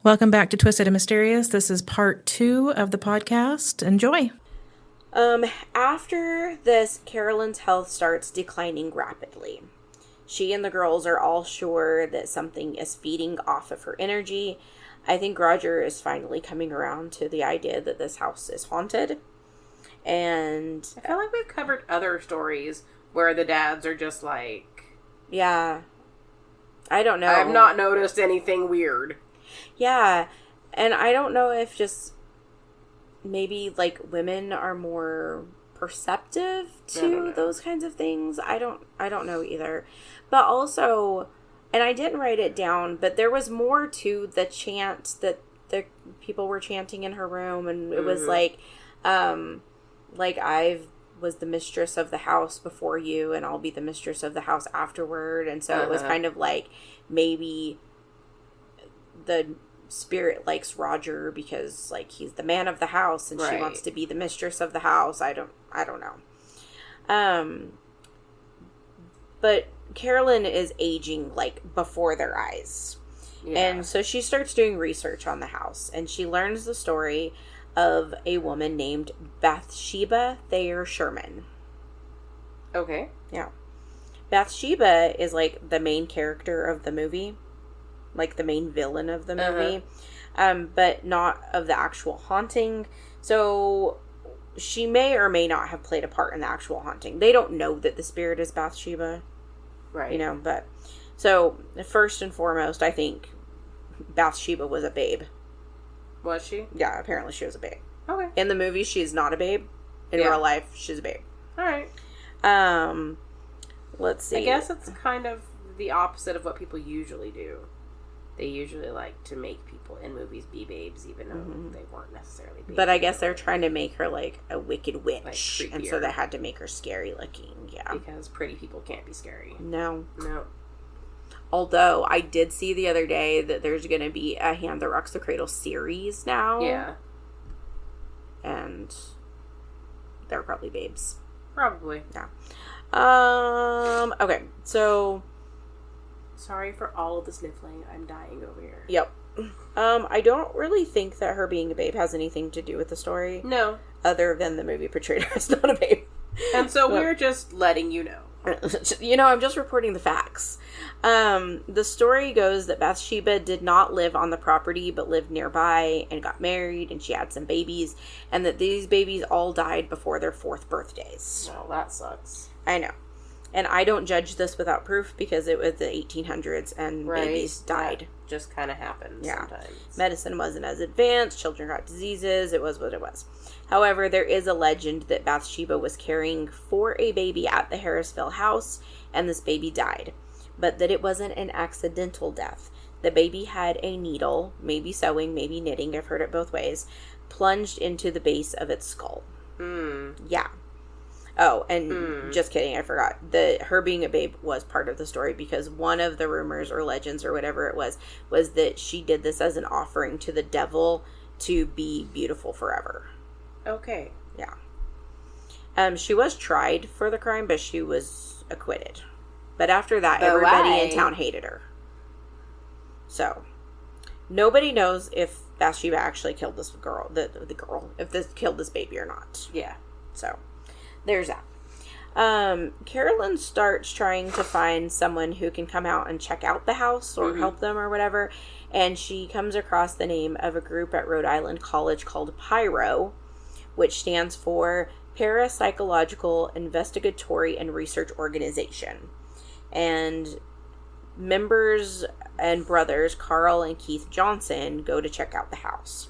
Welcome back to Twisted and Mysterious. This is part 2 of the podcast. Enjoy. After this, Carolyn's health starts declining rapidly. She and the girls are all sure that something is feeding off of her energy. I think Roger is finally coming around to the idea that this house is haunted. And I feel like we've covered other stories where the dads are just like... Yeah. I don't know. I have not noticed anything weird. Yeah. And I don't know if just maybe like women are more perceptive to those kinds of things. I don't know either. But also, and I didn't write it down, but there was more to the chant that the people were chanting in her room, and it was like I was the mistress of the house before you, and I'll be the mistress of the house afterward. And so it was kind of like maybe the spirit likes Roger because like he's the man of the house, and she wants to be the mistress of the house. I don't know. But Carolyn is aging like before their eyes. Yeah. And so she starts doing research on the house, and she learns the story of a woman named Bathsheba Thayer Sherman. Okay. Yeah. Bathsheba is like the main character of the movie. Like the main villain of the movie. But not of the actual haunting. So she may or may not have played a part in the actual haunting. They don't know that the spirit is Bathsheba. Right. You know, but... So, first and foremost, I think Bathsheba was a babe. Was she? Yeah, apparently she was a babe. Okay. In the movie, she's not a babe. In real life, she's a babe. Alright. Let's see. I guess it's kind of the opposite of what people usually do. They usually like to make people in movies be babes, even though they weren't necessarily babes. But I guess they're trying to make her, like, a wicked witch. Like, and so they had to make her scary looking, yeah. Because pretty people can't be scary. No. No. Although, I did see the other day that there's going to be a Hand That Rocks the Cradle series now. Yeah. And they're probably babes. Probably. Yeah. Okay, so... Sorry for all of the sniffling. I'm dying over here. Yep. I don't really think that her being a babe has anything to do with the story. No. Other than the movie portrayed her as not a babe. And so we're just letting you know. You know, I'm just reporting the facts. The story goes that Bathsheba did not live on the property, but lived nearby and got married, and she had some babies, and that these babies all died before their 4th birthdays. Well, that sucks. I know. And I don't judge this without proof because it was the 1800s and babies died. That just kind of happens sometimes. Medicine wasn't as advanced. Children got diseases. It was what it was. However, there is a legend that Bathsheba was caring for a baby at the Harrisville house, and this baby died. But that it wasn't an accidental death. The baby had a needle, maybe sewing, maybe knitting, I've heard it both ways, plunged into the base of its skull. Yeah. Oh, and just kidding, I forgot. Her being a babe was part of the story because one of the rumors or legends or whatever it was that she did this as an offering to the devil to be beautiful forever. Okay. Yeah. She was tried for the crime, but she was acquitted. But after that, everybody in town hated her. So, nobody knows if Bathsheba actually killed this girl, the girl, if this killed this baby or not. Yeah. So, there's that. Carolyn starts trying to find someone who can come out and check out the house or help them or whatever. And she comes across the name of a group at Rhode Island College called PIRO, which stands for Parapsychological Investigatory and Research Organization. And members and brothers, Carl and Keith Johnson, go to check out the house.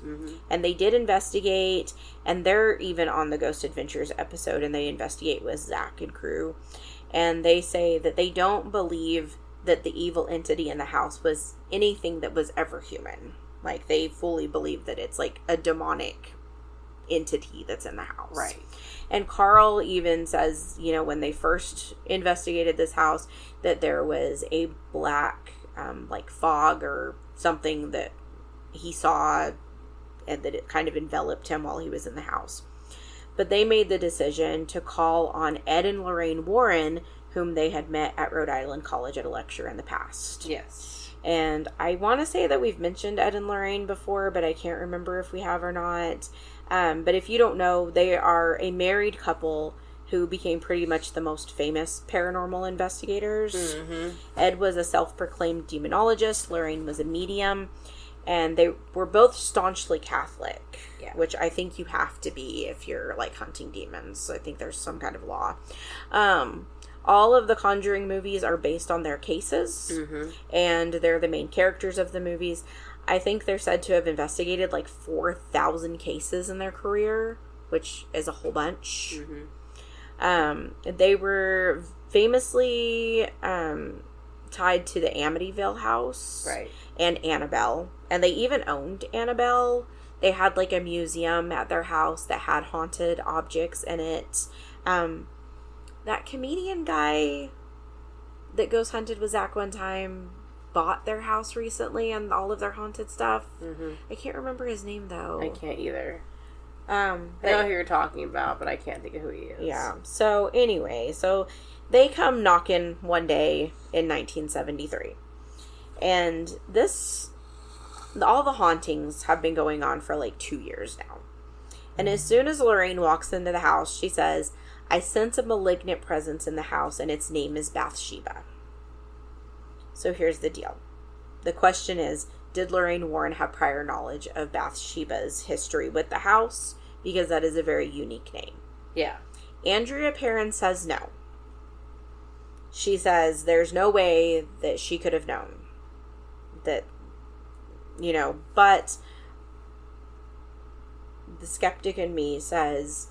And they did investigate, and they're even on the Ghost Adventures episode, and they investigate with Zach and crew. And they say that they don't believe that the evil entity in the house was anything that was ever human. Like, they fully believe that it's like a demonic entity that's in the house. Right. And Carl even says, you know, when they first investigated this house, that there was a black, like fog or something that he saw, and that it kind of enveloped him while he was in the house. But they made the decision to call on Ed and Lorraine Warren, whom they had met at Rhode Island College at a lecture in the past. Yes. And I want to say that we've mentioned Ed and Lorraine before, but I can't remember if we have or not. But if you don't know, they are a married couple who became pretty much the most famous paranormal investigators. Mm-hmm. Ed was a self-proclaimed demonologist. Lorraine was a medium. And they were both staunchly Catholic, which I think you have to be if you're, like, hunting demons. I think there's some kind of law. All of the Conjuring movies are based on their cases, and they're the main characters of the movies. I think they're said to have investigated, like, 4,000 cases in their career, which is a whole bunch. They were famously tied to the Amityville house and Annabelle. And they even owned Annabelle. They had, like, a museum at their house that had haunted objects in it. That comedian guy that Ghost hunted with Zach one time bought their house recently and all of their haunted stuff. I can't remember his name, though. I can't either. I know who you're talking about, but I can't think of who he is. Yeah. So, anyway, they come knocking one day in 1973. And all the hauntings have been going on for like 2 years now. And as soon as Lorraine walks into the house, she says, "I sense a malignant presence in the house, and its name is Bathsheba." So here's the deal. The question is, did Lorraine Warren have prior knowledge of Bathsheba's history with the house? Because that is a very unique name. Yeah. Andrea Perron says no. She says there's no way that she could have known that, but the skeptic in me says,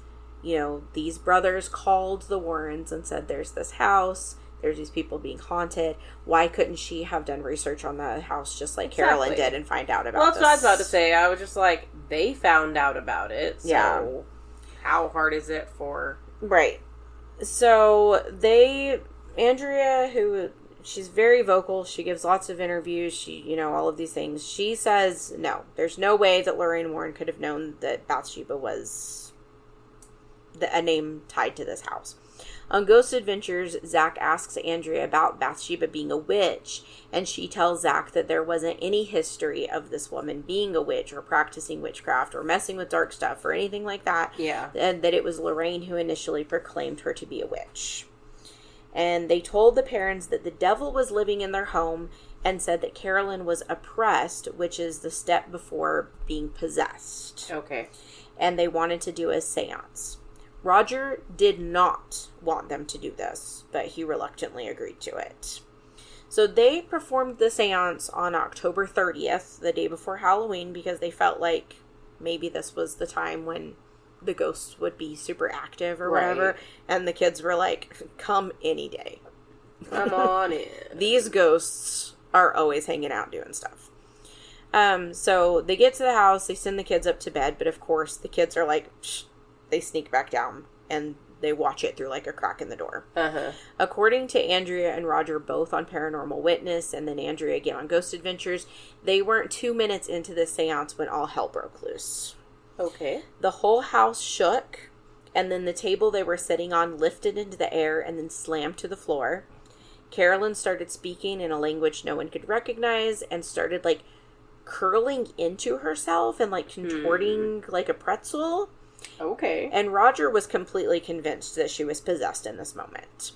these brothers called the Warrens and said there's this house, there's these people being haunted. Why couldn't she have done research on the house just like Carolyn did and find out about this? Well, that's what I was about to say. I was just like, they found out about it. So how hard is it for... Right. So Andrea, who... she's very vocal. She gives lots of interviews. She, all of these things. She says, no, there's no way that Lorraine Warren could have known that Bathsheba was a name tied to this house. On Ghost Adventures, Zach asks Andrea about Bathsheba being a witch, and she tells Zach that there wasn't any history of this woman being a witch or practicing witchcraft or messing with dark stuff or anything like that. Yeah. And that it was Lorraine who initially proclaimed her to be a witch. And they told the parents that the devil was living in their home and said that Carolyn was oppressed, which is the step before being possessed. Okay. And they wanted to do a seance. Roger did not want them to do this, but he reluctantly agreed to it. So they performed the seance on October 30th, the day before Halloween, because they felt like maybe this was the time when the ghosts would be super active or whatever. And the kids were like, come any day. Come on in. These ghosts are always hanging out doing stuff. So they get to the house, they send the kids up to bed, but of course the kids are like, shh. They sneak back down and they watch it through like a crack in the door. According to Andrea and Roger, both on Paranormal Witness and then Andrea again on Ghost Adventures, they weren't 2 minutes into the seance when all hell broke loose. Okay. The whole house shook, and then the table they were sitting on lifted into the air and then slammed to the floor. Carolyn started speaking in a language no one could recognize and started like curling into herself and like contorting like a pretzel. Okay. And Roger was completely convinced that she was possessed in this moment.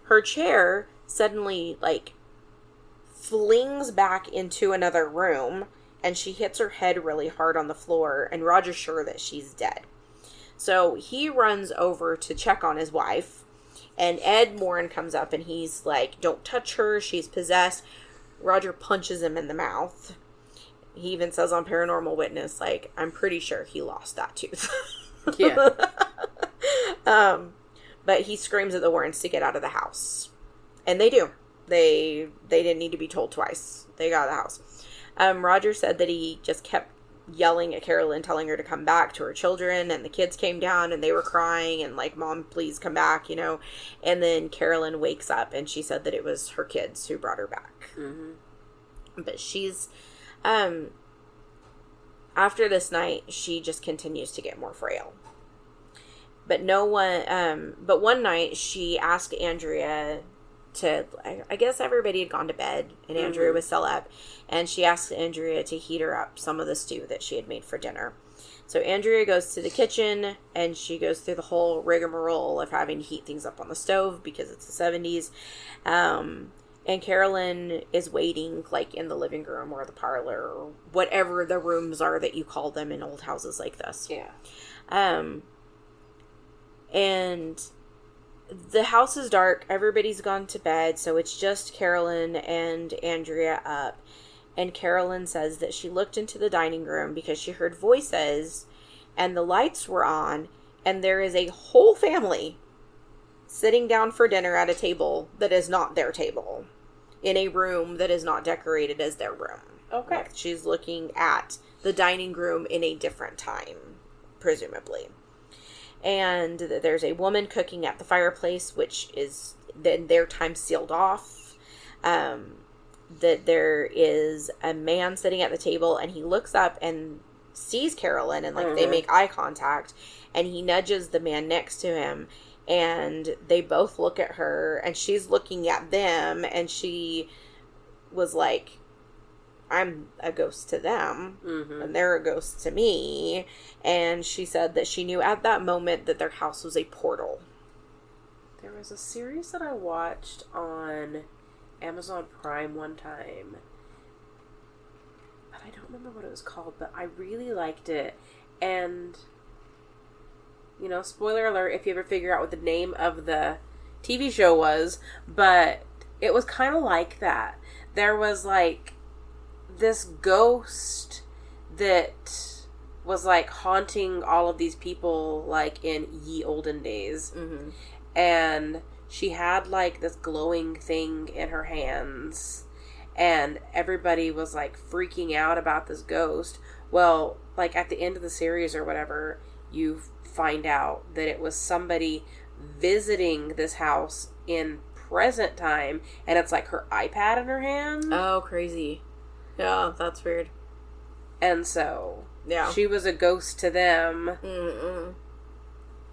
Her chair suddenly, like, flings back into another room, and she hits her head really hard on the floor, and Roger's sure that she's dead. So he runs over to check on his wife, and Ed Warren comes up, and he's like, don't touch her, she's possessed. Roger punches him in the mouth. He even says on Paranormal Witness, like, I'm pretty sure he lost that tooth. Yeah. But he screams at the Warrens to get out of the house. And they do. They didn't need to be told twice. They got out of the house. Roger said that he just kept yelling at Carolyn, telling her to come back to her children, and the kids came down and they were crying and like, Mom, please come back, And then Carolyn wakes up and she said that it was her kids who brought her back. But she's after this night, she just continues to get more frail. But one night she asked Andrea I guess everybody had gone to bed, and Andrea was still up, and she asked Andrea to heat her up some of the stew that she had made for dinner. So Andrea goes to the kitchen, and she goes through the whole rigmarole of having to heat things up on the stove because it's the 70s. And Carolyn is waiting, like, in the living room or the parlor or whatever the rooms are that you call them in old houses like this. Yeah. And the house is dark. Everybody's gone to bed, so it's just Carolyn and Andrea up. And Carolyn says that she looked into the dining room because she heard voices and the lights were on, and there is a whole family sitting down for dinner at a table that is not their table in a room that is not decorated as their room. Okay. Like, she's looking at the dining room in a different time, presumably. And there's a woman cooking at the fireplace, which is then their time sealed off. That there is a man sitting at the table, and he looks up and sees Carolyn, and like they make eye contact, and he nudges the man next to him, and they both look at her, and she's looking at them, and she was like, I'm a ghost to them, and they're a ghost to me. And she said that she knew at that moment that their house was a portal. There was a series that I watched on Amazon Prime one time, but I don't remember what it was called, but I really liked it. And, you know, spoiler alert if you ever figure out what the name of the TV show was, but it was kind of like that. There was, like, this ghost that was, like, haunting all of these people, like, in ye olden days. And she had, like, this glowing thing in her hands, and everybody was, like, freaking out about this ghost. Well, like, at the end of the series or whatever, you find out that it was somebody visiting this house in present time, and it's, like, her iPad in her hand. Oh, crazy. Yeah, that's weird. And so, yeah, she was a ghost to them.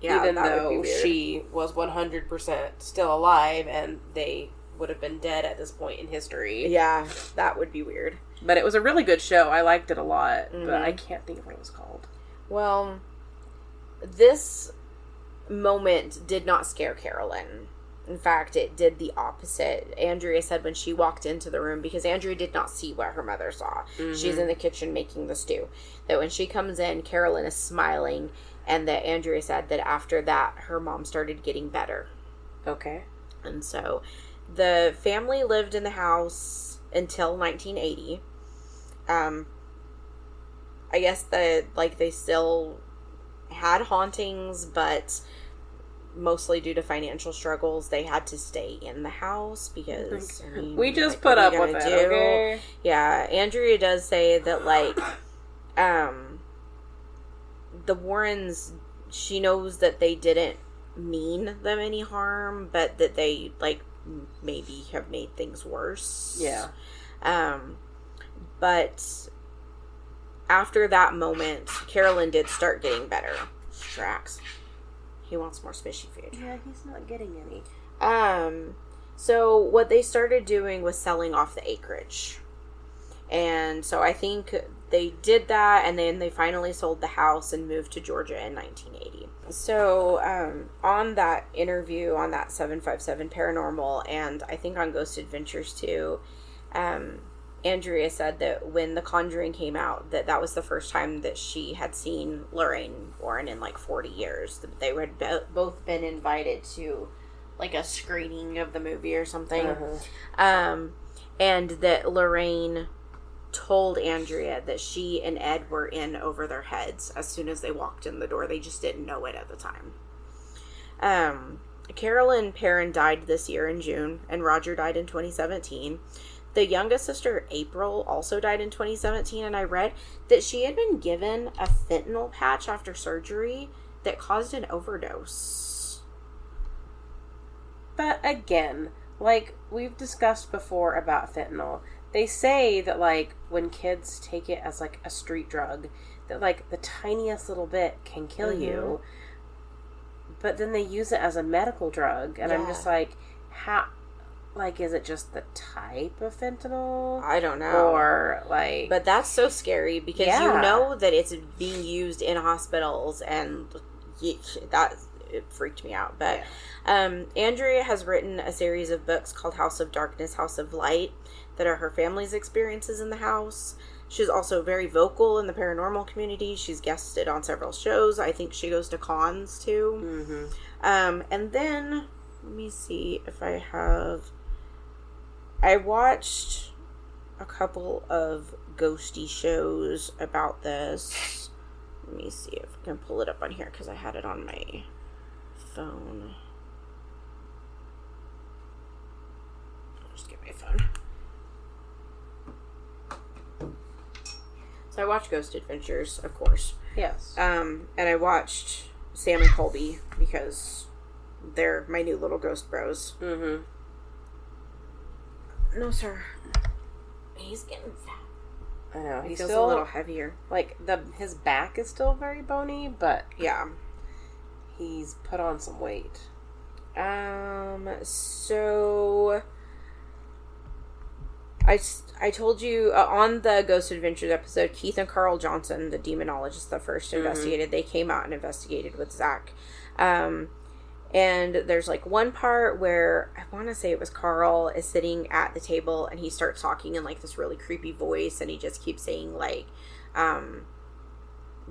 Yeah, even though she was 100% still alive, and they would have been dead at this point in history. Yeah, that would be weird. But it was a really good show. I liked it a lot, but I can't think of what it was called. Well, this moment did not scare Carolyn. In fact, it did the opposite. Andrea said when she walked into the room, because Andrea did not see what her mother saw. She's in the kitchen making the stew. That when she comes in, Carolyn is smiling, and that Andrea said that after that, her mom started getting better. Okay. And so, the family lived in the house until 1980. I guess they still had hauntings, but mostly due to financial struggles, they had to stay in the house because I mean, we just put up with it. Okay? Yeah, Andrea does say that the Warrens, she knows that they didn't mean them any harm, but that they maybe have made things worse. Yeah. But after that moment, Carolyn did start getting better. Strax. He wants more spishy food. Yeah, he's not getting any. So what they started doing was selling off the acreage. And so I think they did that, and then they finally sold the house and moved to Georgia in 1980. So on that interview on that 757 Paranormal, and I think on Ghost Adventures too, Andrea said that when The Conjuring came out, that was the first time that she had seen Lorraine Warren in 40 years. They had both been invited to a screening of the movie or something. And that Lorraine told Andrea that she and Ed were in over their heads as soon as they walked in the door. They just didn't know it at the time. Carolyn Perron died this year in June, and Roger died in 2017. The youngest sister, April, also died in 2017, and I read that she had been given a fentanyl patch after surgery that caused an overdose. But again, we've discussed before about fentanyl, they say that, when kids take it as, a street drug, that, the tiniest little bit can kill you. But then they use it as a medical drug, and I'm just how... like, is it just the type of fentanyl? I don't know. Or, like... But that's so scary because you know that it's being used in hospitals, and that it freaked me out. But Andrea has written a series of books called House of Darkness, House of Light, that are her family's experiences in the house. She's also very vocal in the paranormal community. She's guested on several shows. I think she goes to cons, too. Mm-hmm. And then, let me see if I have... I watched a couple of ghosty shows about this. Let me see if I can pull it up on here, because I had it on my phone. I'll just get my phone. So I watched Ghost Adventures, of course. Yes. And I watched Sam and Colby because they're my new little ghost bros. Mm-hmm. No, sir. He's getting fat. I know. He He's feels still a little heavier. Like, his back is still very bony, but... Yeah. He's put on some weight. So... I told you on the Ghost Adventures episode, Keith and Carl Johnson, the demonologists that first investigated, they came out and investigated with Zach. And there's like one part where I want to say it was Carl is sitting at the table and he starts talking in like this really creepy voice, and he just keeps saying like,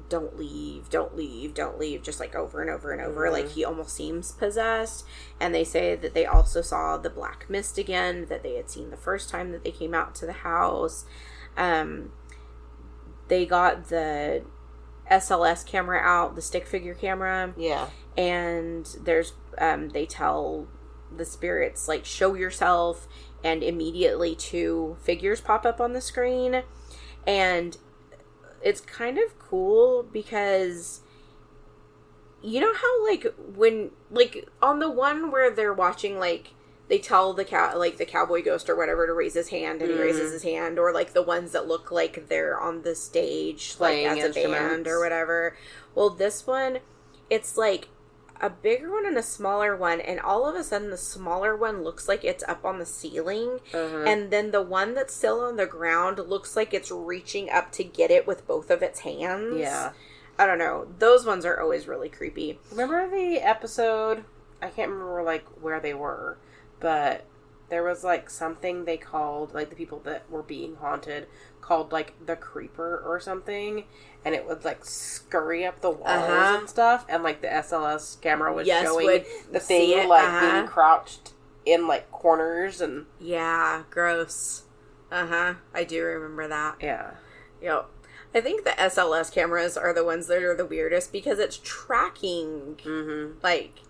don't leave, don't leave, don't leave, just like over and over and over. Mm-hmm. Like he almost seems possessed. And they say that they also saw the black mist again that they had seen the first time that they came out to the house. They got the SLS camera out, the stick figure camera. Yeah. And there's, they tell the spirits, like, show yourself, and immediately 2 figures pop up on the screen. And it's kind of cool because, you know how, like, when, like, on the one where they're watching, like, they tell the the cowboy ghost or whatever to raise his hand, and he raises his hand, or, like, the ones that look like they're on the stage, like, as a band or whatever. Well, this one, it's, like, a bigger one and a smaller one, and all of a sudden the smaller one looks like it's up on the ceiling, and then the one that's still on the ground looks like it's reaching up to get it with both of its hands. Yeah. I don't know. Those ones are always really creepy. Remember the episode, I can't remember, like, where they were, but there was, like, something they called, like, the people that were being haunted called, like, the creeper or something, and it would, like, scurry up the walls and stuff, and, like, the SLS camera was showing the thing, being crouched in, like, corners, and... Yeah, gross. I do remember that. Yeah. Yep. I think the SLS cameras are the ones that are the weirdest, because it's tracking, like...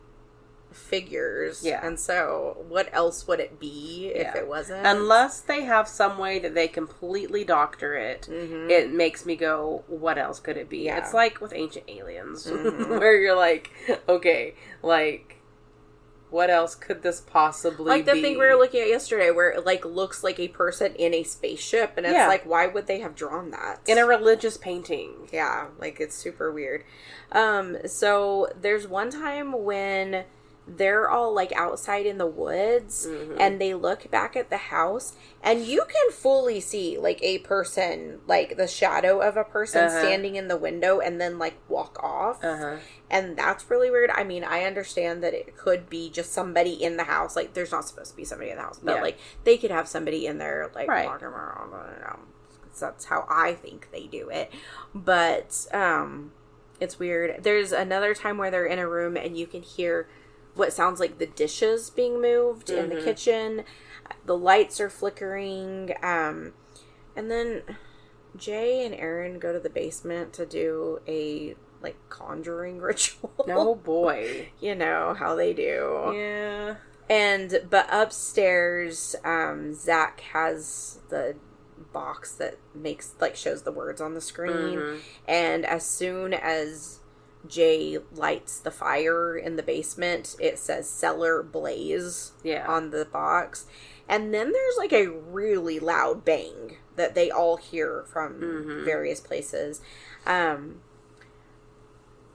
figures. Yeah. And so what else would it be if it wasn't? Unless they have some way that they completely doctor it, it makes me go, what else could it be? Yeah. It's like with Ancient Aliens, where you're like, okay, like, what else could this possibly be? Like the thing we were looking at yesterday where it, like, looks like a person in a spaceship, and it's like, why would they have drawn that? In a religious painting. Yeah, like, it's super weird. So there's one time when they're all, like, outside in the woods, and they look back at the house, and you can fully see, like, a person, like, the shadow of a person standing in the window, and then, like, walk off. And that's really weird. I mean, I understand that it could be just somebody in the house. Like, there's not supposed to be somebody in the house, but, like, they could have somebody in there, like, walking around. I don't know. That's how I think they do it. But, it's weird. There's another time where they're in a room, and you can hear what sounds like the dishes being moved in the kitchen. The lights are flickering. And then Jay and Aaron go to the basement to do a, like, conjuring ritual. Oh, boy. You know how they do. Yeah. But upstairs, Zach has the box that makes, like, shows the words on the screen. And as soon as Jay lights the fire in the basement, it says cellar blaze on the box. And then there's, like, a really loud bang that they all hear from various places.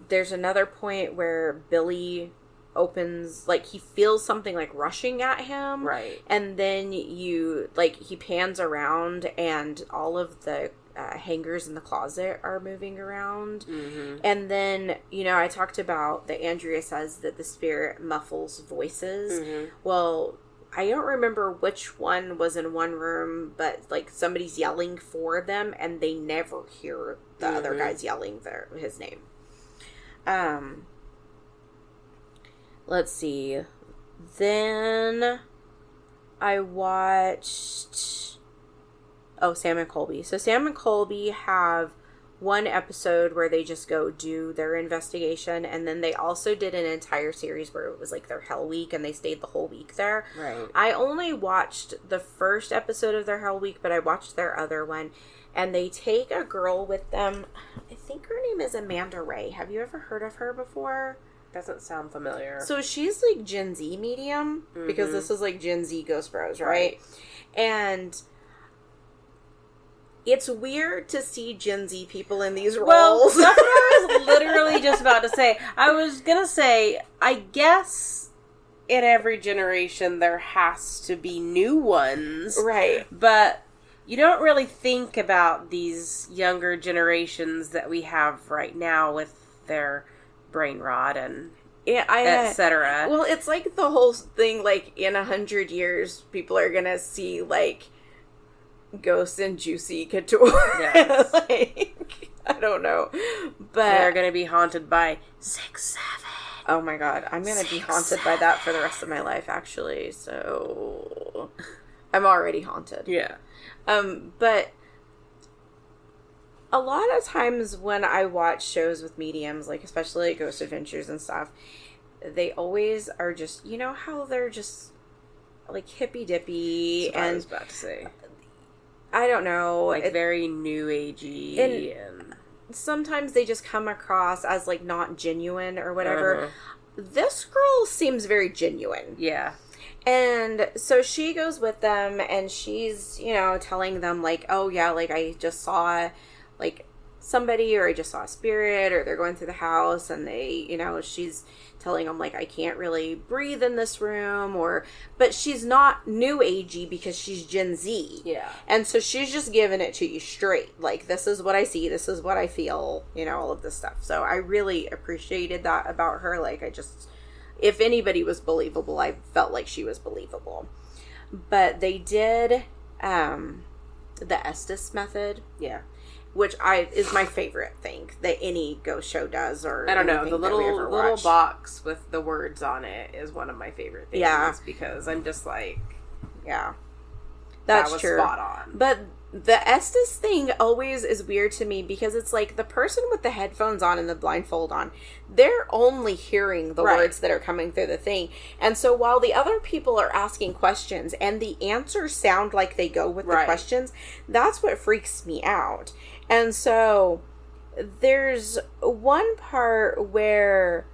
There's another point where Billy opens, like, he feels something, like, rushing at him. Right. And then he pans around, and all of the hangers in the closet are moving around. Mm-hmm. And then, I talked about that Andrea says that the spirit muffles voices. Mm-hmm. Well, I don't remember which one was in one room, but, like, somebody's yelling for them, and they never hear the other guys yelling his name. Let's see. Then I watched... Sam and Colby. So Sam and Colby have one episode where they just go do their investigation, and then they also did an entire series where it was like their Hell Week, and they stayed the whole week there. Right. I only watched the first episode of their Hell Week, but I watched their other one, and they take a girl with them. I think her name is Amanda Ray. Have you ever heard of her before? Doesn't sound familiar. So she's like Gen Z medium, because this is like Gen Z Ghost Bros, right? And it's weird to see Gen Z people in these roles. Well, that's what I was literally just about to say. I was going to say, I guess in every generation there has to be new ones. Right. But you don't really think about these younger generations that we have right now with their brain rot and etc. Well, it's like the whole thing, like, in 100 years, people are going to see, like, Ghosts and Juicy Couture. Yes. Like, I don't know. But they're going to be haunted by 6'7". Oh my god, I'm going to be haunted by that for the rest of my life, actually. So I'm already haunted. Yeah. But a lot of times when I watch shows with mediums, like especially like Ghost Adventures and stuff, they always are just, how they're just like hippy dippy, and I was about to say, I don't know, like very new agey, and sometimes they just come across as like not genuine or whatever. This girl seems very genuine. Yeah. And so she goes with them, and she's, telling them like, oh yeah, like I just saw like somebody, or I just saw a spirit, or they're going through the house, and they, she's telling them like, I can't really breathe in this room, but she's not new agey because she's Gen Z. Yeah. And so she's just giving it to you straight. Like, this is what I see, this is what I feel, all of this stuff. So I really appreciated that about her. Like, if anybody was believable, I felt like she was believable. But they did the Estes method. Yeah. Which is my favorite thing that any ghost show does, or I don't know, the little box with the words on it is one of my favorite things. Yeah. Because I'm just like, yeah, that's that was true. Spot on. But the Estes thing always is weird to me, because it's like the person with the headphones on and the blindfold on, they're only hearing the words that are coming through the thing. And so while the other people are asking questions and the answers sound like they go with the questions, that's what freaks me out. And so there's one part where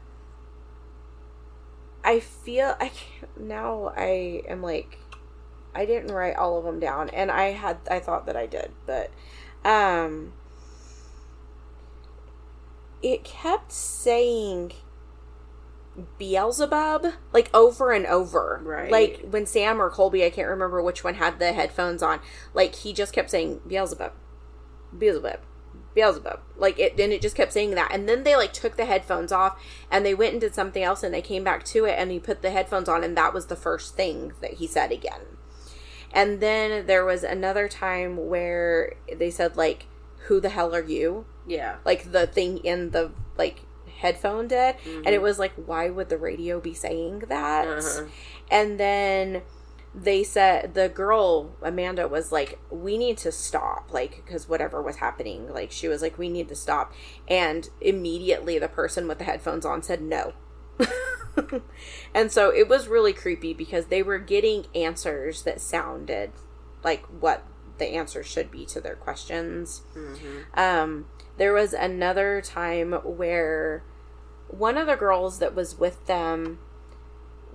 I feel I am like, I didn't write all of them down, and I thought that I did, but it kept saying Beelzebub, like, over and over. Right. Like, when Sam or Colby, I can't remember which one, had the headphones on, like, he just kept saying Beelzebub, Beelzebub, Beelzebub. Like, it just kept saying that. And then they, like, took the headphones off, and they went and did something else, and they came back to it, and he put the headphones on, and that was the first thing that he said again. And then there was another time where they said, like, who the hell are you? Yeah. Like, the thing in the, like, headphone did. Mm-hmm. And it was like, why would the radio be saying that? Uh-huh. And then they said, the girl, Amanda, was like, we need to stop. Like, because whatever was happening, like, she was like, we need to stop. And immediately the person with the headphones on said no. And so it was really creepy, because they were getting answers that sounded like what the answers should be to their questions. Mm-hmm. There was another time where one of the girls that was with them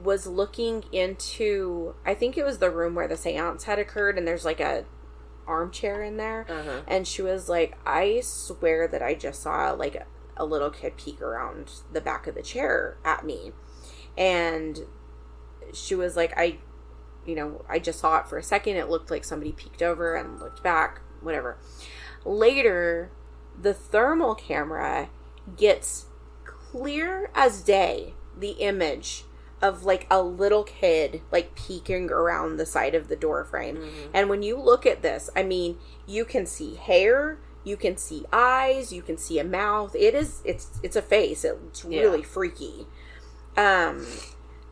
was looking into, I think it was the room where the seance had occurred, and there's like a armchair in there. Uh-huh. And she was like, I swear that I just saw like a little kid peek around the back of the chair at me. And she was like, I just saw it for a second. It looked like somebody peeked over and looked back, whatever. Later, the thermal camera gets clear as day the image of like a little kid like peeking around the side of the door frame. Mm-hmm. And when you look at this, I mean, you can see hair, you can see eyes, you can see a mouth. It's a face. It's really freaky.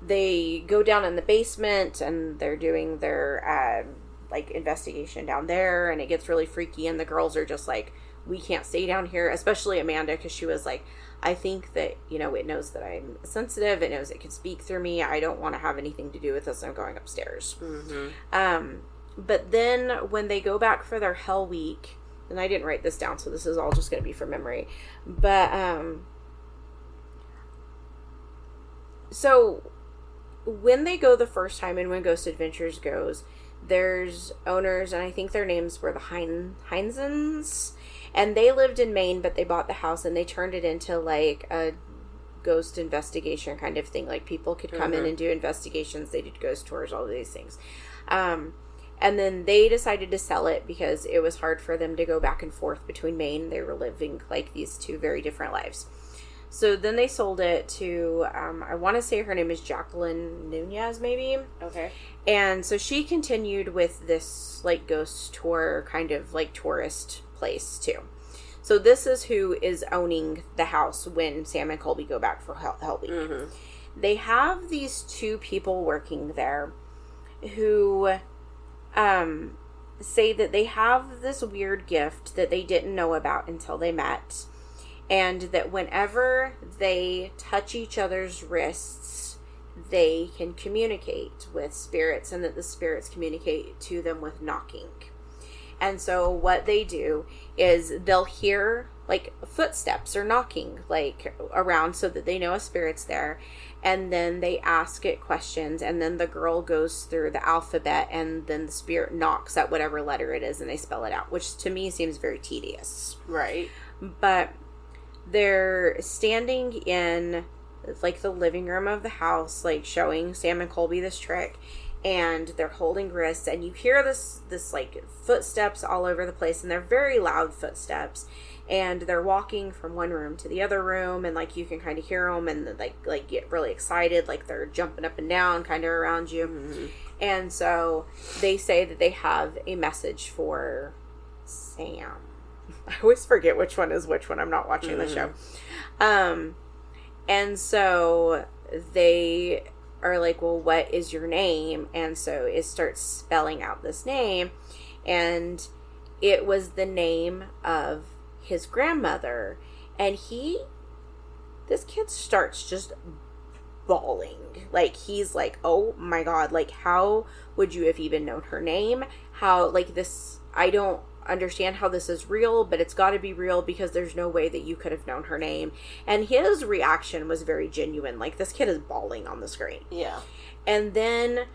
They go down in the basement and they're doing their like investigation down there, and it gets really freaky, and the girls are just like, we can't stay down here, especially Amanda, because she was like, I think that, it knows that I'm sensitive. It knows it can speak through me. I don't want to have anything to do with this. I'm going upstairs. Mm-hmm. But then when they go back for their Hell Week, and I didn't write this down, so this is all just going to be from memory. But, so when they go the first time, and when Ghost Adventures goes, there's owners, and I think their names were the Heinzens. And they lived in Maine, but they bought the house and they turned it into like a ghost investigation kind of thing. Like people could come in and do investigations. They did ghost tours, all of these things. And then they decided to sell it because it was hard for them to go back and forth between Maine. They were living like these two very different lives. So then they sold it to, I want to say her name is Jacqueline Nunez, maybe. Okay. And so she continued with this like ghost tour kind of like tourist place too. So this is who is owning the house when Sam and Colby go back for Hell Week. Mm-hmm. They have these two people working there who say that they have this weird gift that they didn't know about until they met, and that whenever they touch each other's wrists, they can communicate with spirits, and that the spirits communicate to them with knocking. And so what they do is they'll hear like footsteps or knocking like around so that they know a spirit's there. And then they ask it questions, and then the girl goes through the alphabet, and then the spirit knocks at whatever letter it is and they spell it out, which to me seems very tedious. Right. But they're standing in like the living room of the house, like showing Sam and Colby this trick. And they're holding wrists, and you hear this like footsteps all over the place, and they're very loud footsteps, and they're walking from one room to the other room, and like you can kind of hear them, and like get really excited, like they're jumping up and down kind of around you. Mm-hmm. And so they say that they have a message for Sam. I always forget which one is which when I'm not watching the show. And so they are like, well, what is your name? And so it starts spelling out this name, and it was the name of his grandmother. And this kid starts just bawling. Like, he's like, oh my God, like, how would you have even known her name? How, like, this, I don't understand how this is real, but it's got to be real because there's no way that you could have known her name. And his reaction was very genuine. Like, this kid is bawling on the screen. Yeah. And then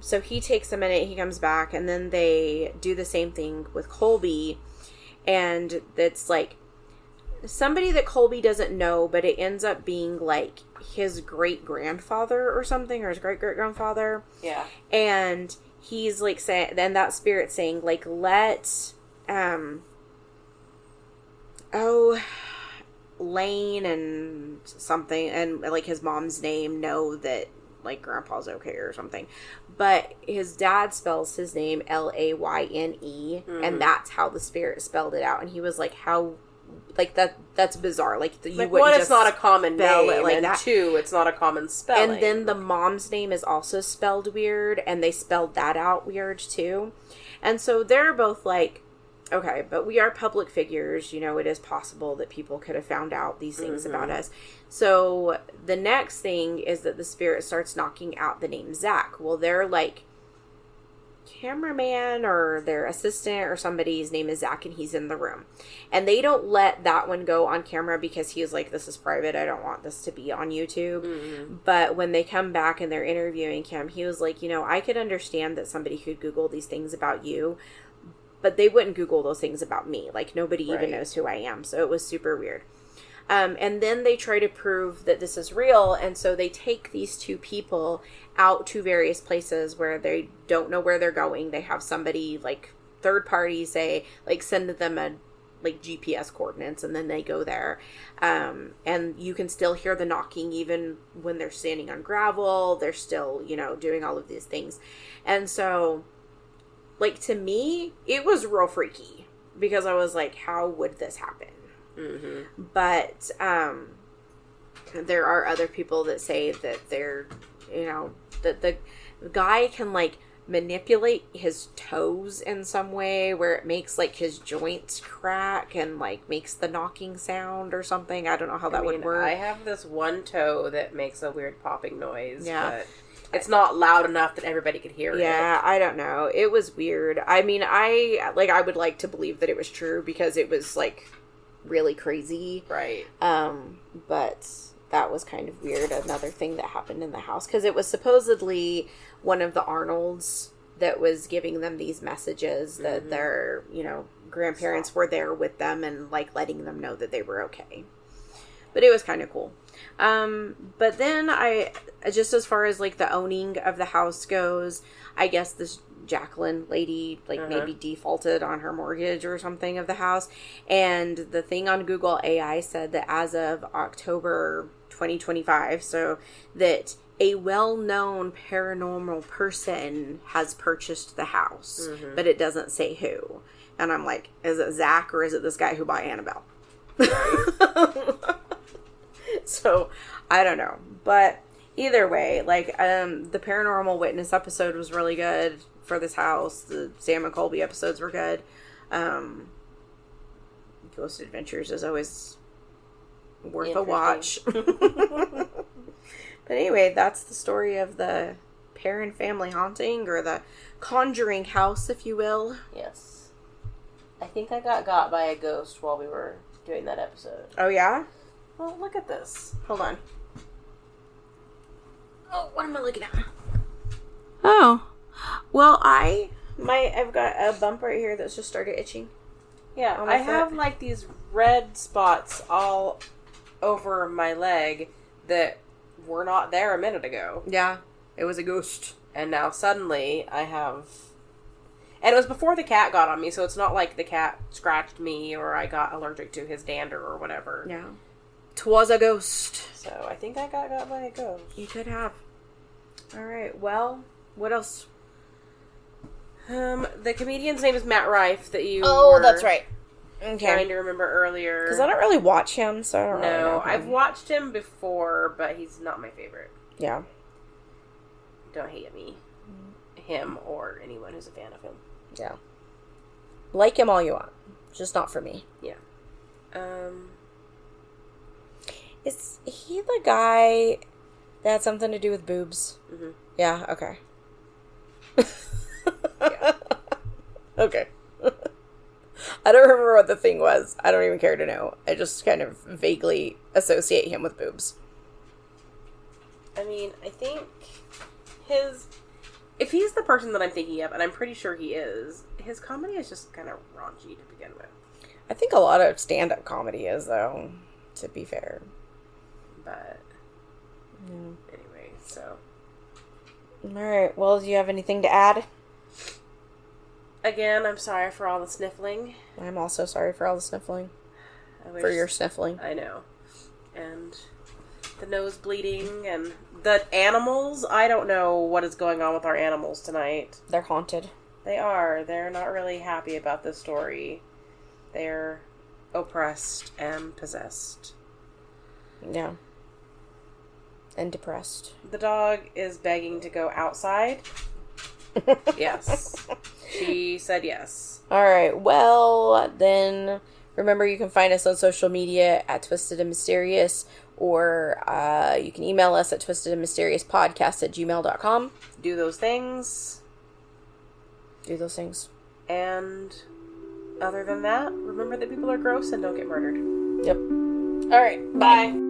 so he takes a minute, he comes back, and then they do the same thing with Colby, and it's like somebody that Colby doesn't know, but it ends up being like his great grandfather or something, or his great great grandfather. Yeah. And he's like saying, then that spirit saying, like, let, Lane and something, and like his mom's name, know that like grandpa's okay or something. But his dad spells his name Layne, mm-hmm. and that's how the spirit spelled it out. And he was like, how, like, that's bizarre. Like, you like, wouldn't one, just it's not a common name, it like and that. Two, it's not a common spelling. And then the mom's name is also spelled weird, and they spelled that out weird too. And so they're both like, okay, but we are public figures, it is possible that people could have found out these things mm-hmm. about us. So the next thing is that the spirit starts knocking out the name Zach. Well, they're like, cameraman or their assistant or somebody's name is Zach, and he's in the room, and they don't let that one go on camera because he was like, this is private, I don't want this to be on YouTube. Mm-hmm. But when they come back and they're interviewing him, he was like, I could understand that somebody could Google these things about you, but they wouldn't Google those things about me. Like, nobody even knows who I am. So it was super weird. And then they try to prove that this is real. And so they take these two people out to various places where they don't know where they're going. They have somebody, like, third party say, like, send them a, like, GPS coordinates, and then they go there. And you can still hear the knocking even when they're standing on gravel. They're still, you know, doing all of these things. And so, like, to me, it was real freaky because I was like, how would this happen? Mm-hmm. But there are other people that say that they're, you know, that the guy can, like, manipulate his toes in some way where it makes, like, his joints crack and, like, makes the knocking sound or something. I don't know how that would work. I have this one toe that makes a weird popping noise. Yeah. But it's not loud enough that everybody could hear it. Yeah, I don't know. It was weird. I mean, I would like to believe that it was true because it was, like, really crazy. Right. But that was kind of weird. Another thing that happened in the house, because it was supposedly one of the Arnolds that was giving them these messages that their, you know, grandparents were there with them and, like, letting them know that they were okay. But it was kind of cool. But then just as far as, like, the owning of the house goes, I guess this Jacqueline lady, like, maybe defaulted on her mortgage or something of the house. And the thing on Google AI said that as of October 2025, so that a well-known paranormal person has purchased the house, but it doesn't say who. And I'm like, is it Zach or is it this guy who bought Annabelle? So, I don't know. But either way, like, the Paranormal Witness episode was really good for this house. The Sam and Colby episodes were good. Ghost Adventures is always worth a watch. But anyway, that's the story of the Perron family haunting, or the Conjuring house, if you will. Yes. I think I got by a ghost while we were doing that episode. Oh, yeah? Well, look at this. Hold on. Oh, what am I looking at? Oh. Well, I've got a bump right here that's just started itching. Yeah, on I my foot. have, like, these red spots all over my leg that were not there a minute ago. Yeah, it was a ghost. And now suddenly I have... And it was before the cat got on me, so it's not like the cat scratched me or I got allergic to his dander or whatever. Yeah. 'Twas a ghost. So I think I got by a ghost. You could have. All right, well, what else? The comedian's name is Matt Rife that you That's right. trying Okay. to remember earlier. Because I don't really watch him, so I don't really know him. I've watched him before, but he's not my favorite. Yeah. Don't hate him or anyone who's a fan of him. Yeah. Like him all you want. Just not for me. Yeah. Is he the guy that had something to do with boobs? Mm-hmm. Yeah, okay. Yeah. Okay. I don't remember what the thing was. I don't even care to know. I just kind of vaguely associate him with boobs. I mean, I think if he's the person that I'm thinking of, and I'm pretty sure he is, his comedy is just kind of raunchy to begin with. I think a lot of stand-up comedy is, though, to be fair. But anyway, so. Alright, well, do you have anything to add? Again, I'm sorry for all the sniffling. I'm also sorry for all the sniffling. For your sniffling. I know. And the nose bleeding and the animals. I don't know what is going on with our animals tonight. They're haunted. They are. They're not really happy about this story. They're oppressed and possessed. Yeah. And depressed. The dog is begging to go outside. Yes. She said yes. Alright, well, then remember you can find us on social media at Twisted and Mysterious, or you can email us at twistedandmysteriousPodcast@gmail.com. Do those things. Do those things. And other than that, remember that people are gross and don't get murdered. Yep. Alright, bye.